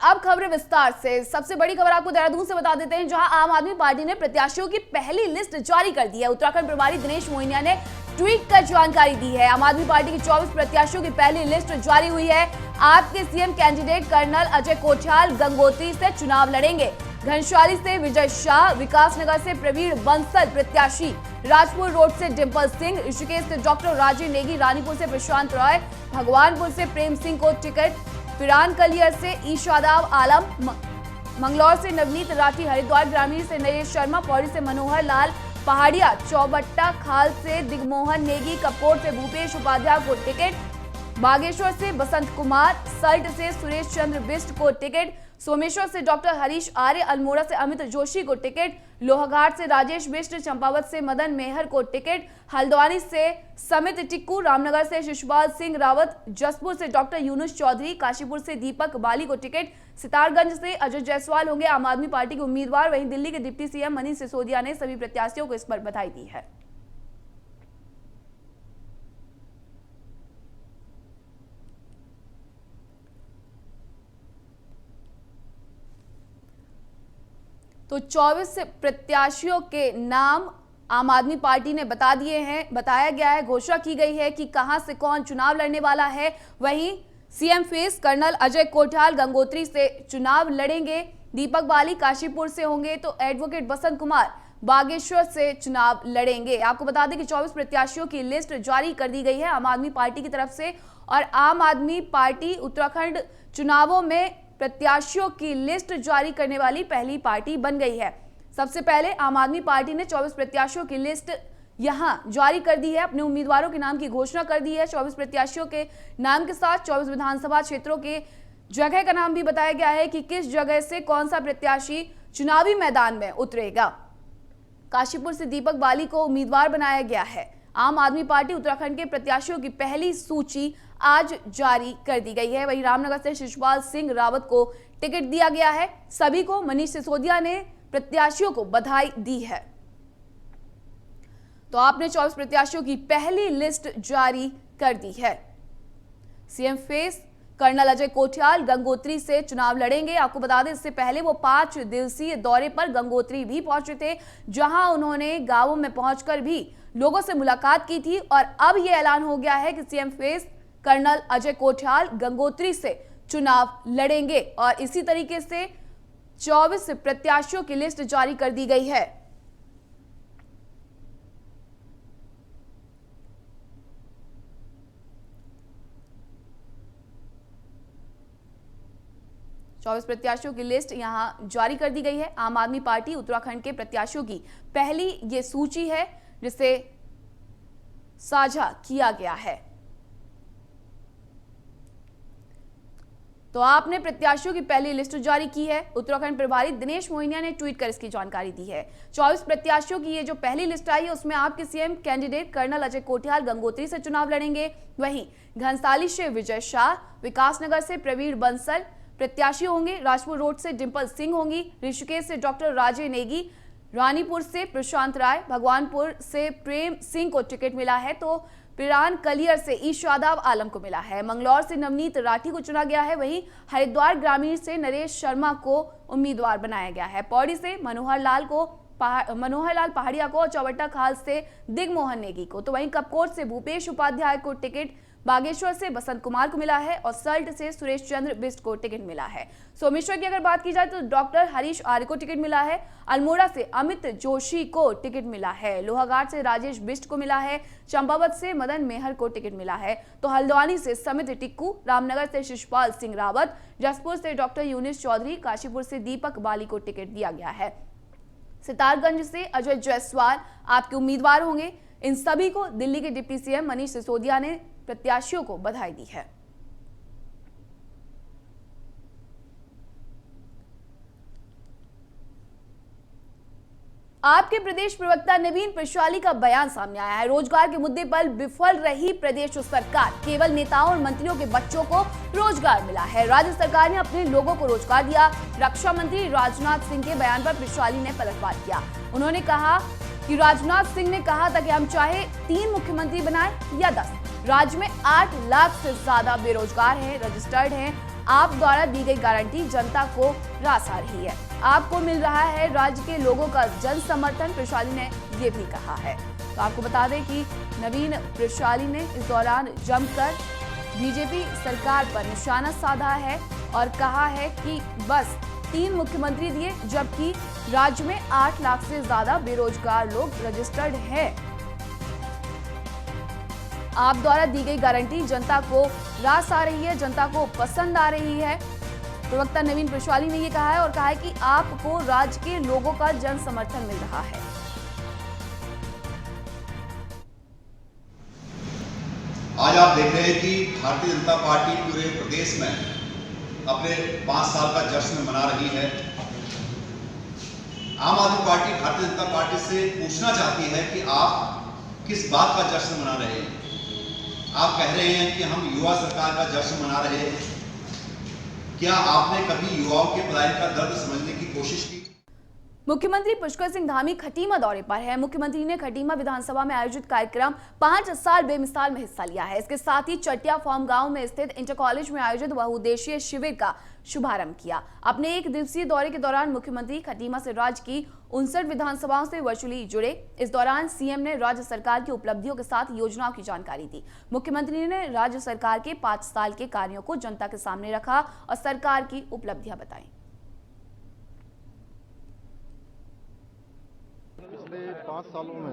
अब खबरें विस्तार से। सबसे बड़ी खबर आपको देहरादून से बता देते हैं, जहां आम आदमी पार्टी ने प्रत्याशियों की पहली लिस्ट जारी कर दी है। उत्तराखंड प्रभारी दिनेश मोहनिया ने ट्वीट कर जानकारी दी है। आम आदमी पार्टी की 24 प्रत्याशियों की पहली लिस्ट जारी हुई है। आपके CM candidate colonel Ajay Kothiyal Gangotri से चुनाव लड़ेंगे। घनसाली से विजय शाह, विकासनगर से प्रवीण बंसल प्रत्याशी, राजपुर रोड से डिम्पल सिंह, ऋषिकेश से डॉक्टर राजे नेगी, रानीपुर से प्रशांत रॉय, भगवानपुर से प्रेम सिंह को टिकट, पिरान कलियर से ईशादाब आलम, मंगलौर से नवनीत राठी, हरिद्वार ग्रामीण से नरेश शर्मा, पौड़ी से मनोहर लाल पहाड़िया, चौबट्टा खाल से दिग्मोहन नेगी, कपकोट से भूपेश उपाध्याय को टिकट, बागेश्वर से बसंत कुमार, सल्ट से सुरेश चंद्र बिष्ट को टिकट, सोमेश्वर से डॉक्टर हरीश आर्य, अल्मोड़ा से अमित जोशी को टिकट, लोहाघाट से राजेश बिष्ट, चंपावत से मदन मेहर को टिकट, हल्द्वानी से समित टिक्कू, रामनगर से शिशुपाल सिंह रावत, जसपुर से डॉक्टर यूनुस चौधरी, काशीपुर से दीपक बाली को टिकट, सितारगंज से अजय जायसवाल होंगे आम आदमी पार्टी के उम्मीदवार। वहीं दिल्ली के डिप्टी सीएम मनीष सिसोदिया ने सभी प्रत्याशियों को इस पर बधाई दी है। तो 24 प्रत्याशियों के नाम आम आदमी पार्टी ने बता दिए हैं, बताया गया है, घोषणा की गई है कि कहां से कौन चुनाव लड़ने वाला है। वहीं CM face colonel Ajay Kothiyal Gangotri से चुनाव लड़ेंगे, दीपक बाली काशीपुर से होंगे, तो एडवोकेट बसंत कुमार बागेश्वर से चुनाव लड़ेंगे। आपको बता दें कि 24 प्रत्याशियों की लिस्ट जारी कर दी गई है आम आदमी पार्टी की तरफ से, और आम आदमी पार्टी उत्तराखंड चुनावों में प्रत्याशियों की लिस्ट जारी करने वाली पहली पार्टी बन गई है। सबसे पहले आम आदमी पार्टी ने 24 प्रत्याशियों की लिस्ट यहां जारी कर दी है, अपने उम्मीदवारों के नाम की घोषणा कर दी है। 24 प्रत्याशियों के नाम के साथ 24 विधानसभा क्षेत्रों के जगह का नाम भी बताया गया है कि किस जगह से कौन सा प्रत्याशी चुनावी मैदान में उतरेगा। काशीपुर से दीपक बाली को उम्मीदवार बनाया गया है। आम आदमी पार्टी उत्तराखंड के प्रत्याशियों की पहली सूची आज जारी कर दी गई है। वहीं रामनगर से शिशुपाल सिंह रावत को टिकट दिया गया है। सभी को मनीष सिसोदिया ने प्रत्याशियों को बधाई दी है। तो आपने 24 प्रत्याशियों की पहली लिस्ट जारी कर दी है। CM face colonel Ajay Kothiyal Gangotri से चुनाव लड़ेंगे। आपको बता दें, इससे पहले वो 5 दिवसीय दौरे पर गंगोत्री भी पहुंचे थे, जहां उन्होंने गांवों में पहुंचकर भी लोगों से मुलाकात की थी। और अब यह ऐलान हो गया है कि CM face colonel Ajay Kothiyal Gangotri से चुनाव लड़ेंगे, और इसी तरीके से 24 प्रत्याशियों की लिस्ट जारी कर दी गई है। चौबीस प्रत्याशियों की लिस्ट यहां जारी कर दी गई है। आम आदमी पार्टी उत्तराखंड के प्रत्याशियों की पहली ये सूची है, जिसे साझा किया गया है। तो आपने प्रत्याशियों की पहली लिस्ट जारी की है। उत्तराखंड प्रभारी दिनेश मोहनिया ने ट्वीट कर इसकी जानकारी दी है। 24 प्रत्याशियों की ये जो पहली लिस्ट आई है, उसमें आपके CM candidate colonel Ajay Kothiyal Gangotri से चुनाव लड़ेंगे। वहीं घनसाली से विजय शाह, विकासनगर से प्रवीण बंसल प्रत्याशी होंगे, राजपुर रोड से डिम्पल सिंह होंगी, ऋषिकेश से डॉक्टर राजे नेगी, रानीपुर से प्रशांत राय, भगवानपुर से प्रेम सिंह को टिकट मिला है, तो पिरान कलियर से ईशादाब आलम को मिला है। मंगलौर से नवनीत राठी को चुना गया है। वहीं हरिद्वार ग्रामीण से नरेश शर्मा को उम्मीदवार बनाया गया है। पौड़ी से मनोहर लाल पहाड़िया को और चौबट्टा खाल से दिग्मोहन नेगी को, तो वहीं कपकोट से भूपेश उपाध्याय को टिकट, बागेश्वर से बसंत कुमार को मिला है, और सल्ट से सुरेश चंद्र बिष्ट को टिकट मिला है। सोमेश्वर की अगर बात की जाए तो डॉक्टर हरीश आर्य को टिकट मिला है। अल्मोड़ा से अमित जोशी को टिकट मिला है। लोहाघाट से राजेश बिष्ट को मिला है। चंपावत से मदन मेहर को टिकट मिला है। तो हल्द्वानी से समित टिक्कू, रामनगर से शिशुपाल सिंह रावत, जसपुर से डॉक्टर यूनुस चौधरी, काशीपुर से दीपक बाली को टिकट दिया गया है। सितारगंज से अजय जायसवाल आपके उम्मीदवार होंगे। इन सभी को दिल्ली के डिप्टी सीएम मनीष सिसोदिया ने प्रत्याशियों को बधाई दी है। आपके प्रदेश प्रवक्ता नवीन पिशाली का बयान सामने आया है। रोजगार के मुद्दे पर विफल रही प्रदेश सरकार, केवल नेताओं और मंत्रियों के बच्चों को रोजगार मिला है। राज्य सरकार ने अपने लोगों को रोजगार दिया। रक्षा मंत्री राजनाथ सिंह के बयान पर पिशाली ने पलटवार किया। उन्होंने कहा कि राजनाथ सिंह ने कहा था कि हम चाहे 3 मुख्यमंत्री बनाए या 10, राज्य में 8 लाख से ज्यादा बेरोजगार हैं, रजिस्टर्ड हैं। आप द्वारा दी गई गारंटी जनता को रास आ रही है। आपको मिल रहा है राज्य के लोगों का जन समर्थन, प्रशाली ने ये भी कहा है। तो आपको बता दें कि नवीन प्रशाली ने इस दौरान जमकर बीजेपी सरकार पर निशाना साधा है और कहा है कि बस 3 मुख्यमंत्री दिए, जबकि राज्य में 8 लाख से ज्यादा बेरोजगार लोग रजिस्टर्ड हैं। आप द्वारा दी गई गारंटी जनता को रास आ रही है, जनता को पसंद आ रही है। प्रवक्ता नवीन प्रशाली ने यह कहा है और कहा है कि आपको राज्य के लोगों का जन समर्थन मिल रहा है। आज आप देख रहे हैं कि भारतीय जनता पार्टी पूरे प्रदेश में अपने 5 साल का जश्न मना रही है। आम आदमी पार्टी भारतीय जनता पार्टी से पूछना चाहती है कि आप किस बात का जश्न मना रहे हैं। आप कह रहे हैं कि हम युवा सरकार का जश्न मना रहे हैं। क्या आपने कभी युवाओं के पलायन का दर्द समझने की कोशिश की? मुख्यमंत्री पुष्कर सिंह धामी खटीमा दौरे पर है। मुख्यमंत्री ने खटीमा विधानसभा में आयोजित कार्यक्रम 5 साल बेमिसाल में हिस्सा लिया है। इसके साथ ही चटिया फॉर्म गांव में स्थित इंटर कॉलेज में आयोजित बहुउद्देशीय शिविर का शुभारंभ किया। अपने 1 दिवसीय दौरे के दौरान मुख्यमंत्री खटीमा से राज्य की 59 विधानसभाओं से वर्चुअली जुड़े। इस दौरान सीएम ने राज्य सरकार की उपलब्धियों के साथ योजनाओं की जानकारी दी। मुख्यमंत्री ने राज्य सरकार के 5 साल के कार्यों को जनता के सामने रखा और सरकार की उपलब्धियां बताई। पिछले 5 सालों में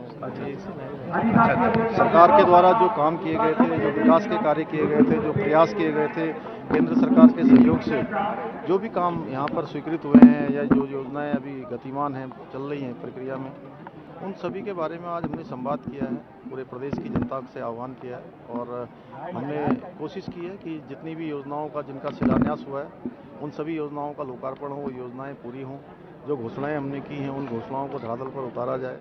सरकार के द्वारा जो काम किए गए थे, जो विकास के कार्य किए गए थे, जो प्रयास किए गए थे, केंद्र सरकार के सहयोग से जो भी काम यहाँ पर स्वीकृत हुए हैं या जो योजनाएं अभी गतिमान हैं, चल रही हैं प्रक्रिया में, उन सभी के बारे में आज हमने संवाद किया है। पूरे प्रदेश की जनता से आह्वान किया है और हमने कोशिश की है कि जितनी भी योजनाओं का जिनका शिलान्यास हुआ है उन सभी योजनाओं का लोकार्पण हो, वो योजनाएं पूरी हों। जो घोषणाएं हमने की हैं उन घोषणाओं को धरातल पर उतारा जाए।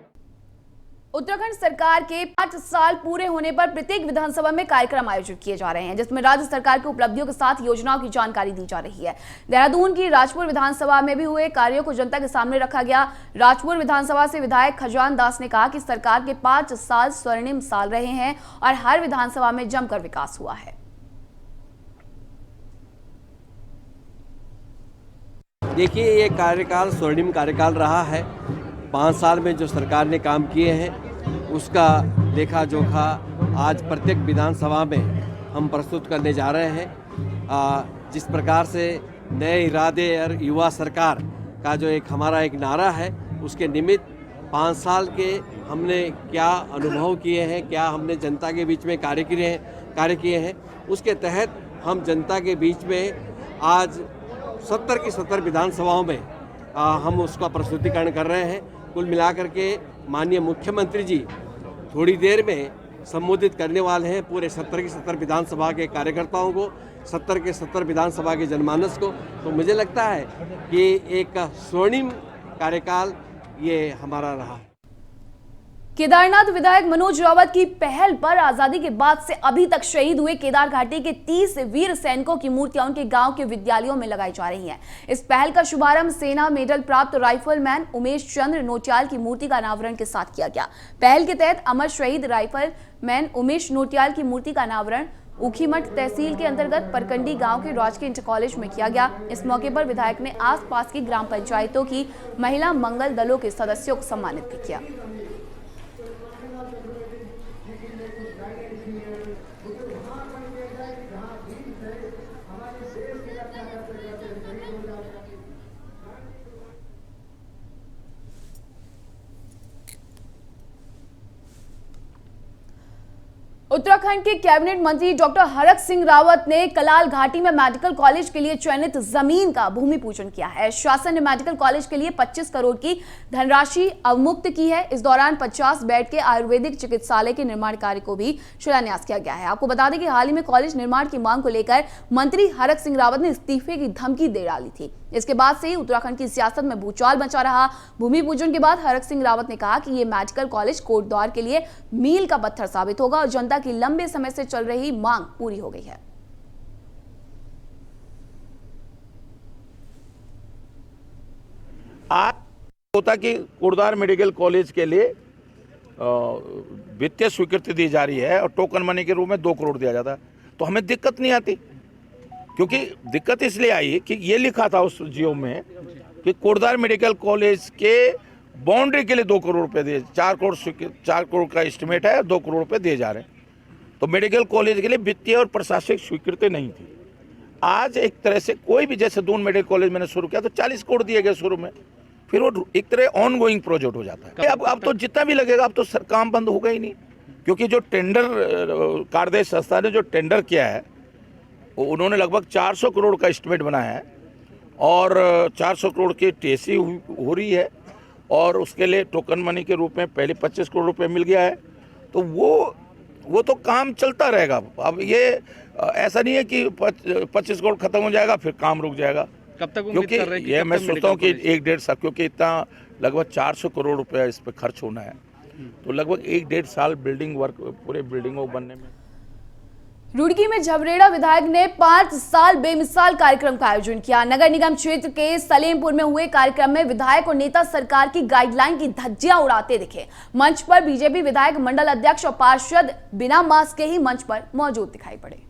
उत्तराखंड सरकार के 5 साल पूरे होने पर प्रत्येक विधानसभा में कार्यक्रम आयोजित किए जा रहे हैं, जिसमें राज्य सरकार की उपलब्धियों के साथ योजनाओं की जानकारी दी जा रही है। देहरादून की राजपुर विधानसभा में भी हुए कार्यों को जनता के सामने रखा गया। राजपुर विधानसभा से विधायक खजान दास ने कहा कि सरकार के 5 साल स्वर्णिम साल रहे हैं और हर विधानसभा में जमकर विकास हुआ है। देखिए, ये कार्यकाल स्वर्णिम कार्यकाल रहा है। 5 साल में जो सरकार ने काम किए हैं उसका लेखा जोखा आज प्रत्येक विधानसभा में हम प्रस्तुत करने जा रहे हैं। जिस प्रकार से नए इरादे और युवा सरकार का जो हमारा एक नारा है, उसके निमित्त 5 साल के हमने क्या अनुभव किए हैं, क्या हमने जनता के बीच में कार्य किए हैं, उसके तहत हम जनता के बीच में आज 70 की 70 विधानसभाओं में हम उसका प्रस्तुतिकरण कर रहे हैं। कुल मिलाकर के माननीय मुख्यमंत्री जी थोड़ी देर में संबोधित करने वाले हैं पूरे 70 की 70 विधानसभा के कार्यकर्ताओं को, 70 के 70 विधानसभा के जनमानस को। तो मुझे लगता है कि एक स्वर्णिम कार्यकाल ये हमारा रहा है। केदारनाथ विधायक मनोज रावत की पहल पर आजादी के बाद से अभी तक शहीद हुए केदार घाटी के 30 वीर सैनिकों की मूर्तियां उनके गांव के विद्यालयों में लगाई जा रही हैं। इस पहल का शुभारंभ सेना मेडल प्राप्त राइफलमैन उमेश चंद्र नोटियाल की मूर्ति का अनावरण के साथ किया गया। पहल के तहत अमर शहीद राइफलमैन उमेश नोटियाल की मूर्ति का अनावरण ऊखीमठ तहसील के अंतर्गत परकंडी गांव के राजकीय इंटर कॉलेज में किया गया। इस मौके पर विधायक ने आसपास की ग्राम पंचायतों की महिला मंगल दलों के सदस्यों को सम्मानित भी किया। उत्तराखंड के कैबिनेट मंत्री डॉक्टर हरक सिंह रावत ने कलाल घाटी में मेडिकल कॉलेज के लिए चयनित जमीन का भूमि पूजन किया है। शासन ने मेडिकल कॉलेज के लिए 25 करोड़ की धनराशि अवमुक्त की है। इस दौरान 50 बेड के आयुर्वेदिक चिकित्सालय के निर्माण कार्य को भी शिलान्यास किया गया है। आपको बता दें कि हाल ही में कॉलेज निर्माण की मांग को लेकर मंत्री हरक सिंह रावत ने इस्तीफे की धमकी दे डाली थी। इसके बाद से ही उत्तराखंड की सियासत में भूचाल मचा रहा। भूमि पूजन के बाद हरक सिंह रावत ने कहा कि ये मेडिकल कॉलेज कोटद्वार के लिए मील का पत्थर साबित होगा और जनता की लंबे समय से चल रही मांग पूरी हो गई है। आज होता कि कोटद्वार मेडिकल कॉलेज के लिए वित्तीय स्वीकृति दी जा रही है और टोकन मनी के रूप में 2 करोड़ दिया जाता है, तो हमें दिक्कत नहीं आती। क्योंकि दिक्कत इसलिए आई कि ये लिखा था उस जियो में कि कोटद्वार मेडिकल कॉलेज के बाउंड्री के लिए 2 करोड़ रुपए दिए, 4 करोड़ का एस्टिमेट है, 2 करोड़ रुपए दिए जा रहे हैं। तो मेडिकल कॉलेज के लिए वित्तीय और प्रशासनिक स्वीकृति नहीं थी। आज एक तरह से कोई भी, जैसे दून मेडिकल कॉलेज मैंने शुरू किया तो 40 करोड़ दिए गए शुरू में, फिर वो एक तरह ऑन गोइंग प्रोजेक्ट हो जाता है। अब तो जितना भी लगेगा अब तो काम बंद होगा ही नहीं, क्योंकि जो टेंडर कार्यदेश संस्था ने जो टेंडर किया है उन्होंने लगभग 400 करोड़ का एस्टिमेट बनाया है और 400 करोड़ की टीएससी हो रही है और उसके लिए टोकन मनी के रूप में पहले 25 करोड़ रुपए मिल गया है। तो वो तो काम चलता रहेगा। अब ये ऐसा नहीं है कि 25 करोड़ खत्म हो जाएगा फिर काम रुक जाएगा। कब तक उम्मीद कर रहे हैं कि ये मैं सोचता हूँ कि 1-1.5 साल, क्योंकि इतना लगभग 400 करोड़ रुपया इस पर खर्च होना है, तो लगभग 1-1.5 साल बिल्डिंग वर्क, पूरे बिल्डिंगों बनने में। रुड़की में झबरेड़ा विधायक ने 5 साल बेमिसाल कार्यक्रम का आयोजन किया। नगर निगम क्षेत्र के सलेमपुर में हुए कार्यक्रम में विधायक और नेता सरकार की गाइडलाइन की धज्जियां उड़ाते दिखे। मंच पर बीजेपी विधायक मंडल अध्यक्ष और पार्षद बिना मास्क के ही मंच पर मौजूद दिखाई पड़े।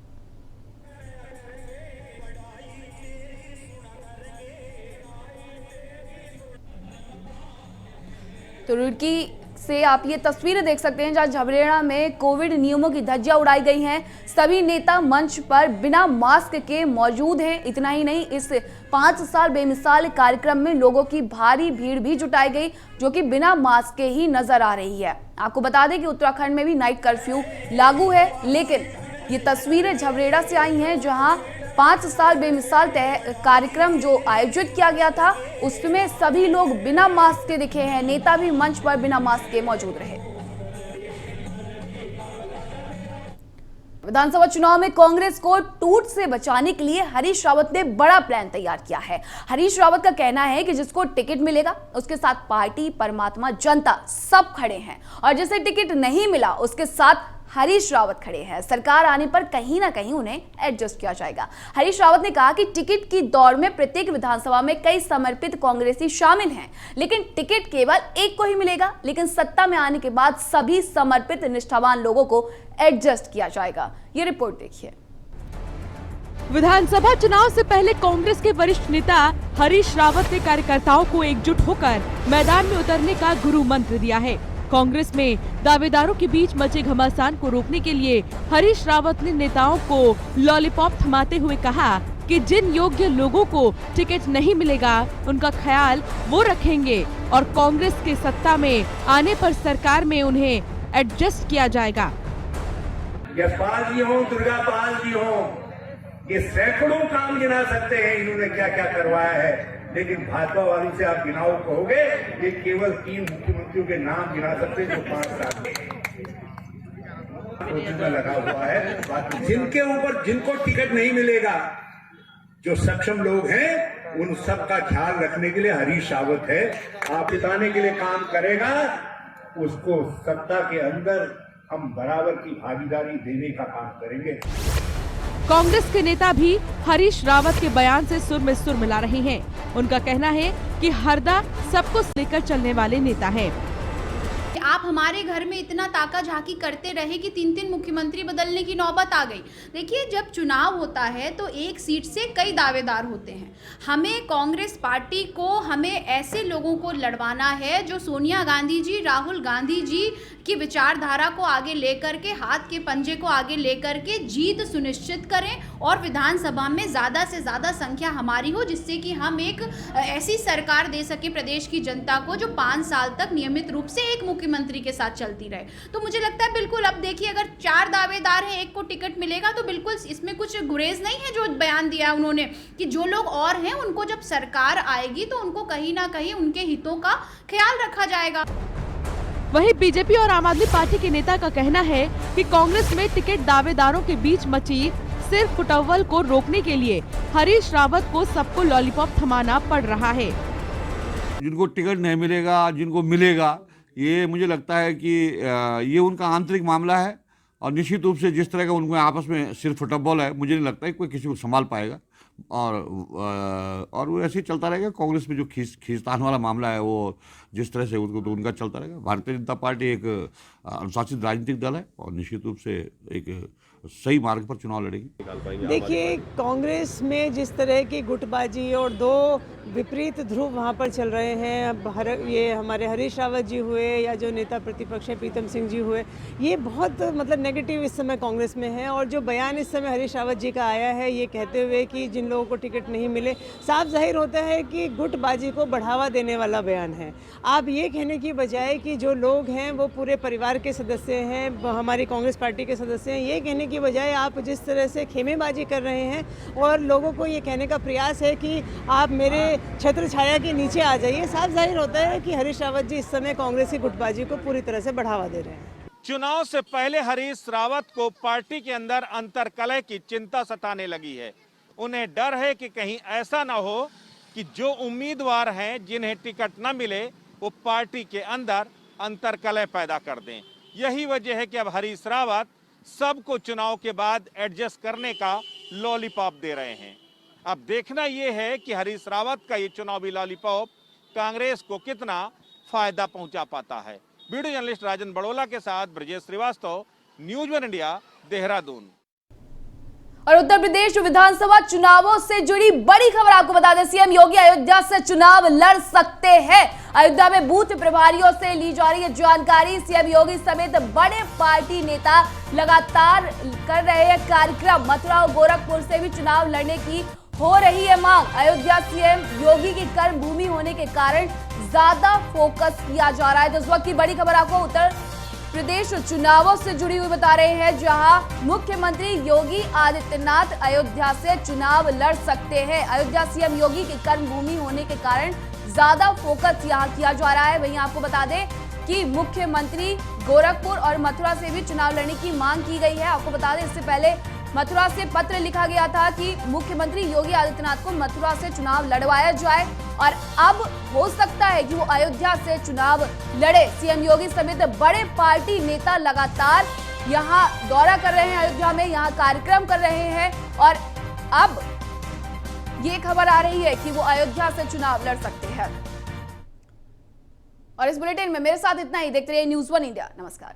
तो रुड़की से आप ये तस्वीरें देख सकते हैं जहां झबरेड़ा में कोविड नियमों की धज्जियां उड़ाई गई हैं। सभी नेता मंच पर बिना मास्क के मौजूद हैं। इतना ही नहीं, इस 5 साल बेमिसाल कार्यक्रम में लोगों की भारी भीड़ भी जुटाई गई जो कि बिना मास्क के ही नजर आ रही है। आपको बता दें कि उत्तराखंड में भी नाइट कर्फ्यू लागू है, लेकिन ये तस्वीरें झबरेड़ा से आई हैं जहां 5 साल बेमिसाल कार्यक्रम जो आयोजित किया गया था उसमें सभी लोग बिना मास्क के दिखे हैं। नेता भी मंच पर बिना मास्क के मौजूद रहे। विधानसभा चुनाव में कांग्रेस को टूट से बचाने के लिए हरीश रावत ने बड़ा प्लान तैयार किया है। हरीश रावत का कहना है कि जिसको टिकट मिलेगा उसके साथ पार्टी, परमात्मा, जनता सब खड़े हैं और जिसे टिकट नहीं मिला उसके साथ हरीश रावत खड़े हैं। सरकार आने पर कहीं ना कहीं उन्हें एडजस्ट किया जाएगा। हरीश रावत ने कहा कि टिकट की दौड़ में प्रत्येक विधानसभा में कई समर्पित कांग्रेसी शामिल हैं, लेकिन टिकट केवल एक को ही मिलेगा। लेकिन सत्ता में आने के बाद सभी समर्पित निष्ठावान लोगों को एडजस्ट किया जाएगा। ये रिपोर्ट देखिए। विधानसभा चुनाव से पहले कांग्रेस के वरिष्ठ नेता हरीश रावत ने कार्यकर्ताओं को एकजुट होकर मैदान में उतरने का गुरु मंत्र दिया है। कांग्रेस में दावेदारों के बीच मचे घमासान को रोकने के लिए हरीश रावत ने नेताओं को लॉलीपॉप थमाते हुए कहा कि जिन योग्य लोगों को टिकट नहीं मिलेगा उनका ख्याल वो रखेंगे और कांग्रेस के सत्ता में आने पर सरकार में उन्हें एडजस्ट किया जाएगा। यशपाल जी हो, दुर्गा पाल जी हो, ये सैकड़ों काम गिना सकते हैं इन्होंने क्या क्या करवाया है, लेकिन भाजपा वालों से आप गिनाओ कहोगे ये केवल 3 मुख्यमंत्रियों के नाम गिना सकते हैं जो 5 साल में लगा हुआ है। बाकी जिनके ऊपर जिनको टिकट नहीं मिलेगा, जो सक्षम लोग हैं उन सब का ख्याल रखने के लिए हरीश रावत है। आप जिताने के लिए काम करेगा, उसको सत्ता के अंदर हम बराबर की भागीदारी देने का काम करेंगे। कांग्रेस के नेता भी हरीश रावत के बयान से सुर में सुर मिला रहे हैं। उनका कहना है कि हरदा सबको लेकर चलने वाले नेता हैं। आप हमारे घर में इतना ताका झाकी करते रहे कि 3-3 मुख्यमंत्री बदलने की नौबत आ गई। देखिए, जब चुनाव होता है तो एक सीट से कई दावेदार होते हैं। हमें कांग्रेस पार्टी को हमें ऐसे लोगों को लड़वाना है जो सोनिया गांधी जी, राहुल गांधी जी की विचारधारा को आगे लेकर के, हाथ के पंजे को आगे लेकर के जीत सुनिश्चित करें और विधानसभा में ज़्यादा से ज़्यादा संख्या हमारी हो, जिससे कि हम एक ऐसी सरकार दे सके प्रदेश की जनता को जो 5 साल तक नियमित रूप से एक मुख्यमंत्री के साथ चलती रहे। तो मुझे लगता है बिल्कुल, अब देखिए, अगर 4 दावेदार हैं, एक को टिकट मिलेगा तो बिल्कुल इसमें कुछ गुरेज नहीं है। जो बयान दिया उन्होंने कि जो लोग और हैं उनको जब सरकार आएगी तो उनको कहीं ना कहीं उनके हितों का ख्याल रखा जाएगा। वहीं बीजेपी और आम आदमी पार्टी के नेता का कहना है कि कांग्रेस में टिकट दावेदारों के बीच मची सिर्फ फुटअव्वल को रोकने के लिए हरीश रावत को सबको लॉलीपॉप थमाना पड़ रहा है। जिनको टिकट नहीं मिलेगा, जिनको मिलेगा, ये मुझे लगता है कि ये उनका आंतरिक मामला है और निश्चित रूप से जिस तरह का उनको आपस में सिर्फ फुटबॉल है, मुझे नहीं लगता है कोई किसी को संभाल पाएगा और वो ऐसे ही चलता रहेगा। कांग्रेस में जो खींचतान वाला मामला है वो जिस तरह से उनको तो उनका चलता रहेगा। भारतीय जनता पार्टी एक अनुशासित राजनीतिक दल है और निश्चित रूप से एक सही मार्ग पर चुनाव लड़ेगी। देखिए, कांग्रेस में जिस तरह की गुटबाजी और दो विपरीत ध्रुव वहाँ पर चल रहे हैं, अब ये हमारे हरीश रावत जी हुए या जो नेता प्रतिपक्ष है प्रीतम सिंह जी हुए, ये बहुत मतलब नेगेटिव इस समय कांग्रेस में है। और जो बयान इस समय हरीश रावत जी का आया है ये कहते हुए कि जिन लोगों को टिकट नहीं मिले, साफ जाहिर होता है कि गुटबाजी को बढ़ावा देने वाला बयान है। आप ये कहने की बजाय कि जो लोग हैं वो पूरे परिवार के सदस्य हैं, हमारी कांग्रेस पार्टी के सदस्य हैं, ये कहने की बजाय आप जिस तरह से खेमेबाजी कर रहे हैं और लोगों को ये कहने का प्रयास है कि आप मेरे छत्र छाया के नीचे आ जाइए, साफ जाहिर होता है कि हरीश रावत जी इस समय कांग्रेस की गुटबाजी को पूरी तरह से बढ़ावा दे रहे हैं। चुनाव से पहले हरीश रावत को पार्टी के अंदर अंतर्कलह की चिंता सताने लगी है। उन्हें डर है कि कहीं ऐसा ना हो कि जो उम्मीदवार हैं जिन्हें टिकट न मिले वो पार्टी के अंदर अंतर्कलह पैदा कर दें। यही वजह है कि अब हरीश रावत सबको चुनाव के बाद एडजस्ट करने का लॉलीपॉप दे रहे हैं। अब देखना यह है कि हरीश रावत का ये चुनावी लॉलीपॉप कांग्रेस को कितना फायदा पहुंचा पाता है। वीडियो जर्नलिस्ट राजन बड़ोला के साथ Brajesh Srivastava, news one India, Dehradun. और उत्तर प्रदेश विधानसभा चुनावों से जुड़ी बड़ी खबर आपको बता दें, सीएम योगी अयोध्या से चुनाव लड़ सकते हैं। अयोध्या में बूथ प्रभारियों से ली जा रही है जानकारी। सीएम योगी समेत बड़े पार्टी नेता लगातार कर रहे हैं कार्यक्रम। मथुरा और गोरखपुर से भी चुनाव लड़ने की हो रही है मांग। अयोध्या सीएम योगी की कर्म भूमि होने के कारण ज्यादा फोकस किया जा रहा है। तो इस वक्त की बड़ी खबर आपको उत्तर प्रदेश चुनावों से जुड़ी हुई बता रहे हैं, जहां मुख्यमंत्री योगी आदित्यनाथ अयोध्या से चुनाव लड़ सकते हैं। अयोध्या सीएम योगी की कर्म भूमि होने के कारण ज्यादा फोकस यहां किया जा रहा है। वहीं आपको बता दें कि मुख्यमंत्री गोरखपुर और मथुरा से भी चुनाव लड़ने की मांग की गई है। आपको बता दें, इससे पहले मथुरा से पत्र लिखा गया था कि मुख्यमंत्री योगी आदित्यनाथ को मथुरा से चुनाव लड़वाया जाए और अब हो सकता है कि वो अयोध्या से चुनाव लड़े। सीएम योगी समेत बड़े पार्टी नेता लगातार यहां दौरा कर रहे हैं, अयोध्या में यहां कार्यक्रम कर रहे हैं और अब ये खबर आ रही है कि वो अयोध्या से चुनाव लड़ सकते हैं। और इस बुलेटिन में मेरे साथ इतना ही। देखते रहिए न्यूज़ वन इंडिया। नमस्कार।